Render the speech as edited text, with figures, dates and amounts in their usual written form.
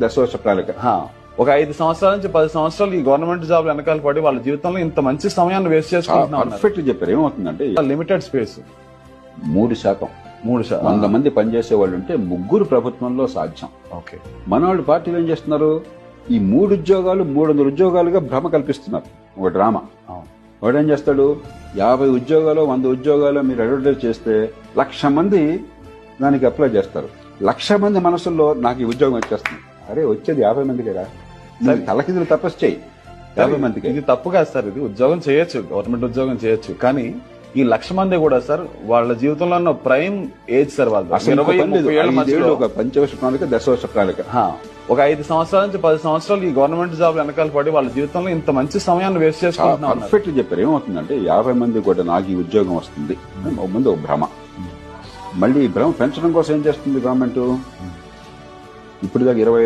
దశవర్ష ప్రణాళిక. ఒక 5 సంవత్సరాల నుంచి 10 సంవత్సరాలు ఈ గవర్నమెంట్ జాబ్ వెనకాల పడి వాళ్ళ జీవితంలో ఇంత మంచి సమయాన్ని వేస్ట్ చేసుకుంటున్నారు. పర్ఫెక్ట్ చెప్పారు. ఏమవుతుందంటే లిమిటెడ్ స్పేస్ 3%. 100 మంది పనిచేసే వాళ్ళు ఉంటే 3 ప్రభుత్వంలో సాధ్యం. ఓకే, మన వాళ్ళు పార్టీలు ఏం చేస్తున్నారు, ఈ 3 ఉద్యోగాలు 300 ఉద్యోగాలుగా భ్రమ కల్పిస్తున్నారు. ఒక డ్రామా. వాడు ఏం చేస్తాడు, 50 ఉద్యోగాలు 100 ఉద్యోగాలు మీరు అడ్వర్టైజ్ చేస్తే 1,00,000 మంది దానికి అప్లై చేస్తారు. 1,00,000 మంది మనసుల్లో నాకు ఈ ఉద్యోగం వచ్చేస్తుంది. అరే వచ్చేది 50 మందికి కదా, తలకిందులు తపస్సు చేయి 50 మందికి. ఇది తప్పు కాదు సార్, ఇది ఉద్యోగం చేయొచ్చు, గవర్నమెంట్ ఉద్యోగం చేయొచ్చు. కానీ ఈ 1,00,000 మంది కూడా సార్ వాళ్ళ జీవితంలో ఉన్న ప్రైమ్ ఏజ్ సార్ వాళ్ళు 20-30 ఏళ్ల మధ్యలో ఒక పంచవర్ష ప్రణాళిక, దశవర్ష ప్రణాళిక. ఒక 5 సంవత్సరాల నుంచి 10 సంవత్సరాలు ఈ గవర్నమెంట్ జాబ్ వెనకాల పడి వాళ్ళ జీవితంలో ఇంత మంచి సమయాన్ని వేస్ట్ చేసుకుంటున్నారు. పర్ఫెక్ట్ చెప్పారు. ఏమవుతుందంటే 50 మంది కూడా నాకు ఈ ఉద్యోగం వస్తుంది ముందు ఒక భ్రమ. మళ్ళీ ఈ భ్రమ పెంచడం కోసం ఏం చేస్తుంది గవర్నమెంట్, ఇప్పుడు దాకా